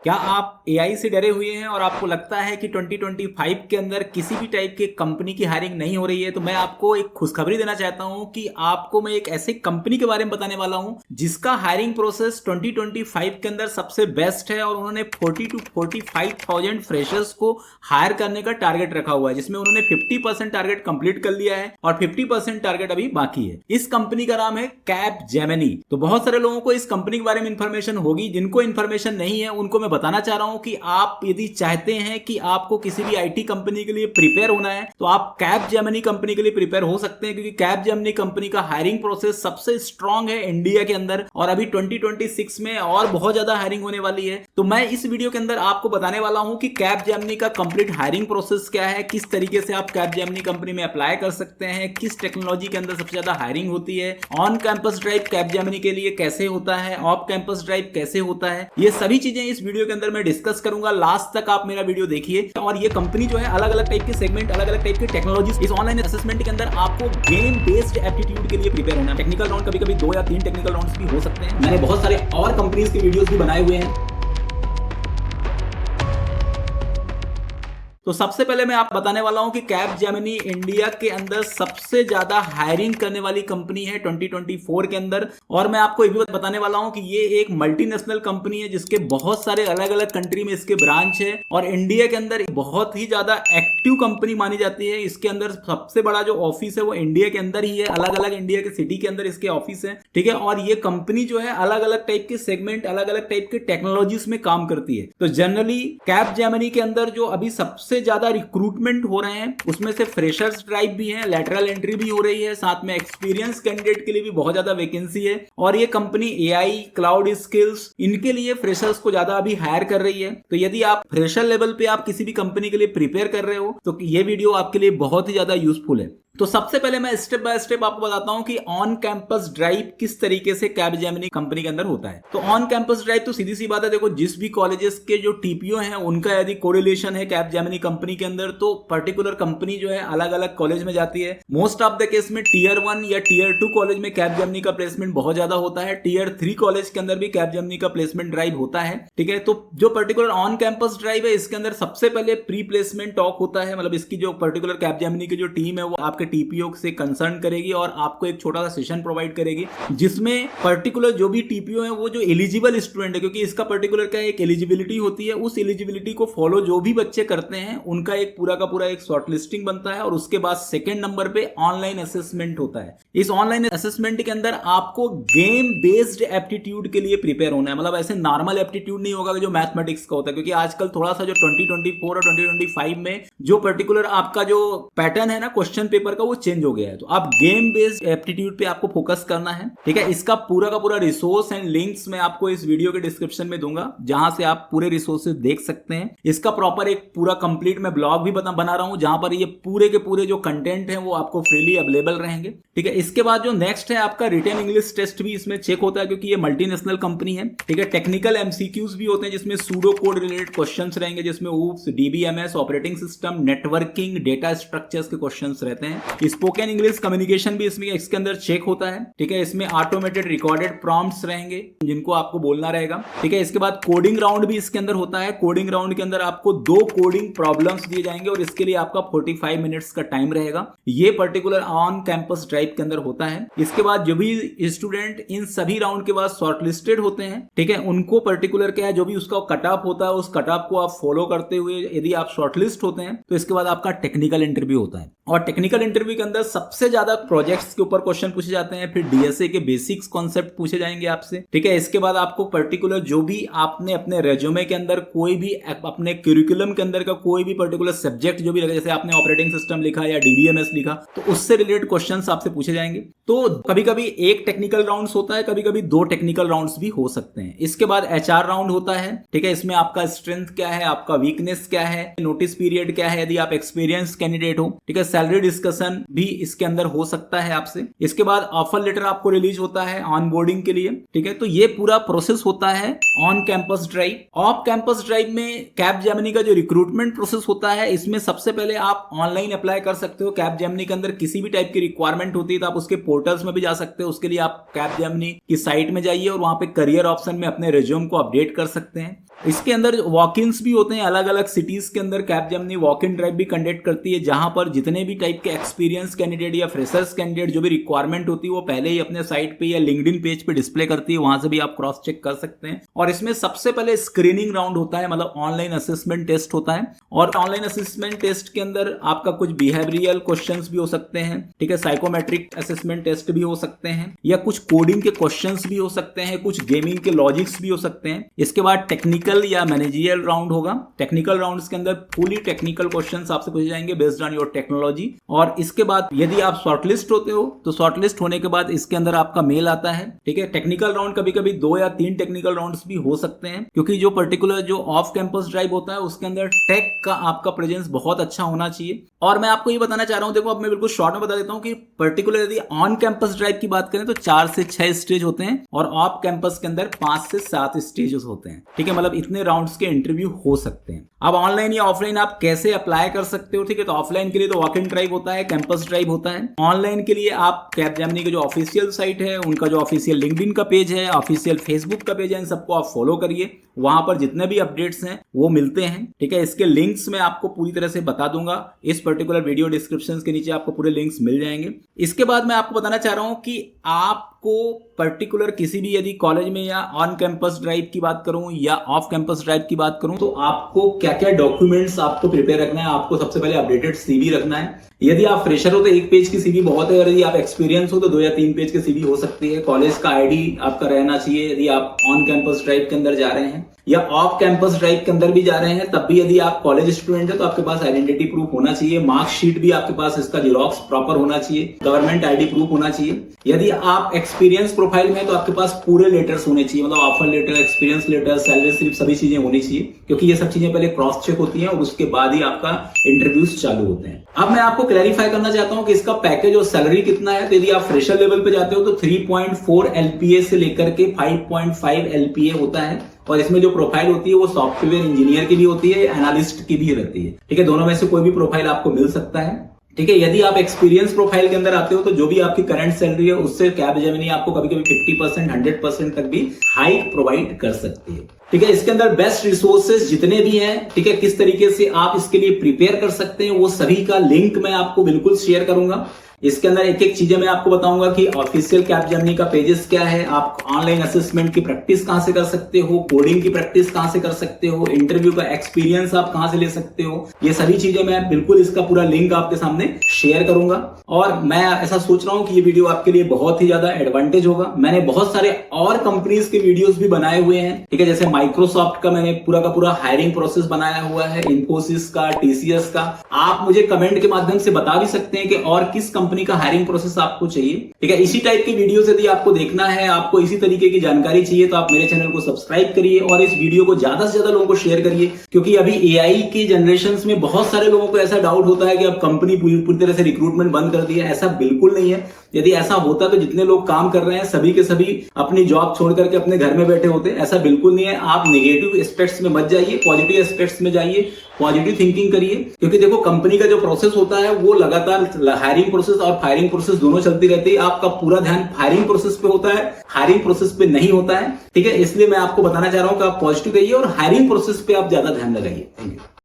क्या आप एआई से डरे हुए हैं और आपको लगता है कि 2025 के अंदर किसी भी टाइप के कंपनी की हायरिंग नहीं हो रही है? तो मैं आपको एक खुशखबरी देना चाहता हूं कि आपको मैं एक ऐसी कंपनी के बारे में बताने वाला हूं जिसका हायरिंग प्रोसेस 2025 के अंदर सबसे बेस्ट है और उन्होंने 40 to 45,000 फ्रेशर्स को हायर करने का टारगेट रखा हुआ है, जिसमें उन्होंने 50% टारगेट कंप्लीट कर लिया है और 50% टारगेट अभी बाकी है। इस कंपनी का नाम है कैपजेमिनी। तो बहुत सारे लोगों को इस कंपनी के बारे में इंफॉर्मेशन होगी, जिनको इंफॉर्मेशन नहीं है उनको मैं बताना चाह रहा हूं कि आप यदि चाहते हैं कि आपको किसी भी आईटी कंपनी के लिए प्रिपेयर होना है तो आप कैपजेमिनी कंपनी के लिए प्रिपेयर हो सकते हैं, क्योंकि कैपजेमिनी कंपनी का हायरिंग प्रोसेस सबसे स्ट्रांग है इंडिया के अंदर और अभी 2026 में और बहुत ज्यादा हायरिंग होने वाली है। तो मैं इस वीडियो के अंदर आपको बताने वाला हूं कि कैपजेमिनी का कंप्लीट हायरिंग प्रोसेस क्या है, किस तरीके से आप कैपजेमिनी कंपनी में अप्लाई कर सकते हैं, किस टेक्नोलॉजी के अंदर सबसे ज्यादा हायरिंग होती है, ऑन कैंपस ड्राइव कैपजेमिनी के लिए कैसे होता है, ऑफ कैंपस ड्राइव कैसे होता है, ये सभी चीजें इस वीडियो के अंदर मैं डिस्कस करूंगा। लास्ट तक आप मेरा वीडियो देखिए। और ये कंपनी जो है अलग अलग टाइप के सेगमेंट, अलग अलग टाइप के टेक्नोलॉजी, इस ऑनलाइन असेसमेंट के अंदर आपको गेम बेस्ड एप्टीट्यूड के लिए प्रिपेयर होना है। टेक्निकल राउंड कभी कभी 2 या 3 टेक्निकल राउंड्स भी हो सकते हैं। मैंने बहुत सारे और कंपनीज के वीडियोस भी बनाए हुए हैं। तो सबसे पहले मैं आपको बताने वाला हूं कि कैपजेमिनी इंडिया के अंदर सबसे ज्यादा हायरिंग करने वाली कंपनी है 2024 के अंदर। और मैं आपको ये भी बताने वाला हूं कि ये एक मल्टीनेशनल कंपनी है जिसके बहुत सारे अलग अलग कंट्री में इसके ब्रांच है और इंडिया के अंदर बहुत ही ज्यादा एक्टिव कंपनी मानी जाती है। इसके अंदर सबसे बड़ा जो ऑफिस है वो इंडिया के अंदर ही है, अलग अलग इंडिया के सिटी के अंदर इसके ऑफिस है, ठीक है। और ये कंपनी जो है अलग अलग टाइप के सेगमेंट, अलग अलग टाइप के टेक्नोलॉजीज में काम करती है। तो जनरली कैपजेमिनी के अंदर जो अभी सबसे ज्यादा रिक्रूटमेंट हो रहे हैं उसमें से फ्रेशर्स ड्राइव भी है, लैटरल एंट्री भी हो रही है, साथ में एक्सपीरियंस कैंडिडेट के लिए भी बहुत ज्यादा वैकेंसी है। और ये कंपनी एआई, क्लाउड स्किल्स, इनके लिए फ्रेशर्स को ज्यादा अभी हायर कर रही है। तो यदि आप फ्रेशर लेवल पे आप किसी भी कंपनी के लिए प्रिपेयर कर रहे हो तो ये वीडियो आपके लिए बहुत ही ज्यादा यूजफुल है। तो सबसे पहले मैं स्टेप बाय स्टेप आपको बताता हूं कि ऑन कैंपस ड्राइव किस तरीके से कैपजेमिनी कंपनी के अंदर होता है। तो ऑन कैंपस ड्राइव तो सीधी सी बात है, देखो जिस भी कॉलेजेस के जो टीपीओ हैं उनका यदि कोरिलेशन है कैपजेमिनी कंपनी के अंदर तो पर्टिकुलर कंपनी जो है अलग अलग कॉलेज में जाती है। मोस्ट ऑफ द केस में टीयर 1 या टीयर 2 कॉलेज में कैपजेमिनी का प्लेसमेंट बहुत ज्यादा होता है। टीयर 3 कॉलेज के अंदर भी कैपजेमिनी का प्लेसमेंट ड्राइव होता है, ठीक है। तो जो पर्टिकुलर ऑन कैंपस ड्राइव है इसके अंदर सबसे पहले प्री प्लेसमेंट टॉक होता है, मतलब इसकी जो पर्टिकुलर कैपजेमिनी की जो टीम है वो आपके टीपीओ से कंसर्न करेगी और आपको एक छोटा सा सेशन प्रोवाइड करेगी जिसमें पर्टिकुलर जो भी टीपीओ है वो जो एलिजिबल स्टूडेंट है, क्योंकि इसका पर्टिकुलर क्या है एक एलिजिबिलिटी होती है, उस एलिजिबिलिटी को फॉलो जो भी बच्चे करते हैं उनका एक पूरा का पूरा एक शॉर्ट लिस्टिंग बनता है और उसके बाद सेकंड नंबर पे ऑनलाइन असेसमेंट होता है। इस ऑनलाइन असेसमेंट के अंदर आपको गेम बेस्ड एप्टीट्यूड के लिए प्रिपेयर होना है, मतलब ऐसे नॉर्मल एप्टीट्यूड नहीं होगा जो मैथमेटिक्स का होता है, क्योंकि आजकल थोड़ा सा जो 2024 और 2025 में जो पर्टिकुलर आपका जो पैटर्न है ना क्वेश्चन पेपर का वो चेंज हो गया है। तो आप गेम बेस्ड एप्टीट्यूड पे आपको फोकस करना है, ठीक है। इसका पूरा का पूरा रिसोर्स एंड लिंक्स मैं आपको इस वीडियो के डिस्क्रिप्शन में दूंगा जहां से आप पूरे रिसोर्सेज देख सकते हैं। इसका प्रॉपर एक पूरा कंप्लीट मैं ब्लॉग भी बना रहा हूं जहां पर ये पूरे के पूरे जो कंटेंट है वो आपको फ्रीली अवेलेबल रहेंगे, ठीक है। इसके बाद जो नेक्स्ट है आपका रिटन इंग्लिश टेस्ट भी इसमें चेक होता है क्योंकि ये मल्टीनेशनल कंपनी है, ठीक है। टेक्निकल एमसीक्यूज भी होते हैं जिसमें सूडो कोड रिलेटेड क्वेश्चंस रहेंगे, जिसमें oops, DBMS, operating system, networking, data structures के क्वेश्चंस रहते हैं। स्पोकन इंग्लिश कम्युनिकेशन भी इसके अंदर चेक होता है, ठीक है। इसमें ऑटोमेटेड रिकॉर्डेड प्रॉम्प्ट्स रहेंगे जिनको आपको बोलना रहेगा, ठीक है। इसके बाद कोडिंग राउंड भी इसके अंदर होता है। कोडिंग राउंड के अंदर आपको 2 कोडिंग प्रॉब्लम्स दिए जाएंगे और इसके लिए आपका 45 मिनट्स का टाइम रहेगा। ये पर्टिकुलर ऑन कैंपस ड्राइव के अंदर होता है। इसके बाद जो भी स्टूडेंट इन सभी राउंड के बाद शॉर्टलिस्टेड होते हैं, ठीक है, उनको पर्टिकुलर क्या है जो भी उसका कट ऑफ होता है उस कट ऑफ को आप फॉलो करते हुए यदि आप शॉर्टलिस्ट होते हैं तो इसके बाद आपका टेक्निकल इंटरव्यू होता है। और टेक्निकल इंटरव्यू के अंदर सबसे ज्यादा प्रोजेक्ट्स के ऊपर क्वेश्चन पूछे जाते हैं, फिर डीएसए के बेसिक्स कॉन्सेप्ट पूछे जाएंगे आपसे, ठीक है। इसके बाद आपको पर्टिकुलर जो भी आपने अपने रेज्यूमे के अंदर कोई भी अपने करिकुलम के अंदर का कोई भी पर्टिकुलर सब्जेक्ट जो भी लगे, जैसे आपने ऑपरेटिंग सिस्टम लिखा या डीबीएमएस लिखा तो उससे रिलेटेड क्वेश्चंस आपसे पूछे जाएंगे। तो कभी कभी एक टेक्निकल राउंड्स होता है, कभी कभी 2 टेक्निकल राउंड्स भी हो सकते हैं। इसके बाद एचआर राउंड होता है, ठीक है। इसमें आपका स्ट्रेंथ क्या है, आपका वीकनेस क्या है, नोटिस पीरियड क्या है यदि आप एक्सपीरियंस कैंडिडेट हो, ठीक है। सैलरी डिस्कशन भी इसके अंदर हो सकता है आपसे। इसके बाद ऑफर लेटर आपको रिलीज होता है ऑनबोर्डिंग के लिए, ठीक है। तो ये पूरा प्रोसेस होता है on campus drive. Off campus drive में कैपजेमिनी का जो रिक्रूटमेंट प्रोसेस होता है इसमें सबसे पहले आप ऑनलाइन अप्लाई कर सकते हो। कैपजेमिनी के अंदर किसी भी टाइप की रिक्वायरमेंट होती है तो आप उसके पोर्टल्स में भी जा सकते हो। उसके लिए आप कैपजेमिनी की साइट में जाइए और वहां पे करियर ऑप्शन में अपने रिज्यूम को अपडेट कर सकते हैं। इसके अंदर वॉक-इन्स भी होते हैं, अलग अलग सिटीज के अंदर कैपजेमिनी वॉक इन ड्राइव भी कंडक्ट करती है, जहां पर जितने भी टाइप के एक्सपीरियंस कैंडिडेट या फ्रेशर्स कैंडिडेट जो भी रिक्वायरमेंट होती है वो पहले ही अपने साइट पे या लिंक्डइन पेज पे डिस्प्ले करती है, वहां से भी आप क्रॉस चेक कर सकते हैं। और इसमें सबसे पहले स्क्रीनिंग राउंड होता है, मतलब ऑनलाइन असेसमेंट टेस्ट होता है। और ऑनलाइन असेसमेंट टेस्ट के अंदर आपका कुछ बिहेवियरल क्वेश्चंस भी हो सकते हैं, ठीक है, साइकोमेट्रिक असेसमेंट टेस्ट भी हो सकते हैं, या कुछ कोडिंग के क्वेश्चंस भी हो सकते हैं, कुछ गेमिंग के लॉजिक्स भी हो सकते हैं। इसके बाद टेक्निकल या मैनेजरियल राउंड होगा। टेक्निकल राउंड्स के अंदर फुली टेक्निकल क्वेश्चंस आपसे पूछे जाएंगे बेस्ड ऑन योर टेक्नोलॉजी। और इसके बाद यदि आप शॉर्टलिस्ट होते हो तो शॉर्टलिस्ट होने के बाद इसके अंदर आपका मेल आता है, ठीक है। टेक्निकल राउंड कभी कभी 2 या 3 टेक्निकल राउंड्स भी हो सकते हैं, क्योंकि जो पर्टिकुलर जो ऑफ कैंपस ड्राइव होता है उसके अंदर टेक का आपका प्रेजेंस बहुत अच्छा होना चाहिए। और मैं आपको ये बताना चाह रहा हूं, देखो अब मैं बिल्कुल शॉर्ट में बता देता हूं कि पर्टिकुलर यदि ऑन कैंपस ड्राइव की बात करें तो 4 से 6 स्टेज होते हैं और ऑफ कैंपस के अंदर 5 से 7 स्टेजेस होते हैं, ठीक है। मतलब इतने राउंड्स के इंटरव्यू हो सकते हैं। अब ऑनलाइन या ऑफलाइन आप कैसे अप्लाई कर सकते हो, ठीक है। तो ऑफलाइन के लिए तो वॉक इन ड्राइव होता है, कैंपस ड्राइव होता है। ऑनलाइन के लिए आप कैपजेमिनी की जो ऑफिशियल साइट है, उनका जो ऑफिशियल लिंक्डइन का पेज है, ऑफिशियल फेसबुक का पेज है, इन सबको आप फॉलो करिए। वहां पर जितने भी अपडेट्स हैं वो मिलते हैं, ठीक है। इसके लिंक्स मैं आपको पूरी तरह से बता दूंगा, इस पर्टिकुलर वीडियो डिस्क्रिप्शन के नीचे आपको पूरे लिंक्स मिल जाएंगे। इसके बाद मैं आपको बताना चाह रहा हूं कि आपको पर्टिकुलर किसी भी यदि कॉलेज में या ऑन कैंपस ड्राइव की बात करूं या ऑफ कैंपस ड्राइव की बात करूं तो आपको क्या क्या डॉक्यूमेंट्स आपको प्रिपेयर रखना है। आपको सबसे पहले अपडेटेड सीवी रखना है। यदि आप फ्रेशर हो तो 1 पेज की सीवी बहुत है, और यदि आप एक्सपीरियंस हो तो 2 या 3 पेज की सीवी हो सकती है। कॉलेज का आईडी आपका रहना चाहिए यदि आप ऑन कैंपस ड्राइव के अंदर जा रहे हैं, या ऑफ कैंपस ड्राइव के अंदर भी जा रहे हैं तब भी यदि आप कॉलेज स्टूडेंट है तो आपके पास आइडेंटिटी प्रूफ होना चाहिए। मार्कशीट भी आपके पास इसका जेरॉक्स प्रॉपर होना चाहिए, गवर्नमेंट आईडी प्रूफ होना चाहिए। यदि आप एक्सपीरियंस प्रोफाइल में तो आपके पास पूरे लेटर्स होने चाहिए, मतलब offer letter, experience letter, salary slip, सभी चीजें होनी चाहिए, क्योंकि ये सब चीजें पहले क्रॉस चेक होती हैं और उसके बाद ही आपका इंटरव्यूज चालू होते हैं। अब मैं आपको क्लैरिफाई करना चाहता हूं कि इसका पैकेज और सैलरी कितना है। तो यदि आप फ्रेशर लेवल पे जाते हो तो 3.4 LPA से लेकर के 5.5 LPA होता है। और इसमें जो प्रोफाइल होती है वो सॉफ्टवेयर इंजीनियर की भी होती है, एनालिस्ट की भी रहती है, ठीक है। दोनों में से कोई भी प्रोफाइल आपको मिल सकता है, ठीक है। यदि आप एक्सपीरियंस प्रोफाइल के अंदर आते हो तो जो भी आपकी करंट सैलरी है उससे कैपजेमिनी आपको कभी कभी 50%, 100% तक भी हाइक प्रोवाइड कर सकती है, ठीक है। इसके अंदर बेस्ट रिसोर्सेज जितने भी हैं, ठीक है, किस तरीके से आप इसके लिए प्रिपेयर कर सकते हैं वो सभी का लिंक मैं आपको बिल्कुल शेयर करूंगा। इसके अंदर एक एक चीजें मैं आपको बताऊंगा कि ऑफिशियल कैपजेमिनी का पेजेस क्या है, आप ऑनलाइन असेसमेंट की प्रैक्टिस कहां से कर सकते हो, कोडिंग की प्रैक्टिस कहां से कर सकते हो, इंटरव्यू का एक्सपीरियंस आप कहां से ले सकते हो, ये सभी चीजें मैं बिल्कुल इसका पूरा लिंक आपके सामने शेयर करूंगा। और मैं ऐसा सोच रहा हूं कि ये वीडियो आपके लिए बहुत ही ज्यादा एडवांटेज होगा। मैंने बहुत सारे और कंपनीज के वीडियोस भी बनाए हुए हैं, ठीक है, जैसे माइक्रोसॉफ्ट का मैंने पूरा का पूरा हायरिंग प्रोसेस बनाया हुआ है, इन्फोसिस का, TCS का। आप मुझे कमेंट के माध्यम से बता भी सकते हैं कि और किस कंपनी का हायरिंग प्रोसेस आपको चाहिए, ठीक है। इसी टाइप की वीडियोस यदि आपको देखना है, आपको इसी तरीके की जानकारी चाहिए तो आप मेरे चैनल को सब्सक्राइब करिए और इस वीडियो को ज्यादा से ज्यादा लोगों को शेयर करिए, क्योंकि अभी AI की जनरेशन में बहुत सारे लोगों को ऐसा डाउट होता है कि अब कंपनी पूरी तरह से रिक्रूटमेंट बंद कर दी है। ऐसा बिल्कुल नहीं है। यदि ऐसा होता तो जितने लोग काम कर रहे हैं सभी के सभी अपनी जॉब छोड़ करके अपने घर में बैठे होते। ऐसा बिल्कुल नहीं है। आप नेगेटिव एस्पेक्ट्स में मत जाइए, पॉजिटिव एस्पेक्ट्स में जाइए, पॉजिटिव थिंकिंग करिए, क्योंकि देखो कंपनी का जो प्रोसेस होता है वो लगातार हायरिंग प्रोसेस और फायरिंग प्रोसेस दोनों चलती रहती है। आपका पूरा ध्यान फायरिंग प्रोसेस पे होता है, हायरिंग प्रोसेस पे नहीं होता है, ठीक है। इसलिए मैं आपको बताना चाह रहा हूं कि आप पॉजिटिव रहिए और हायरिंग प्रोसेस पे आप ज्यादा ध्यान लगाइए। Thank you.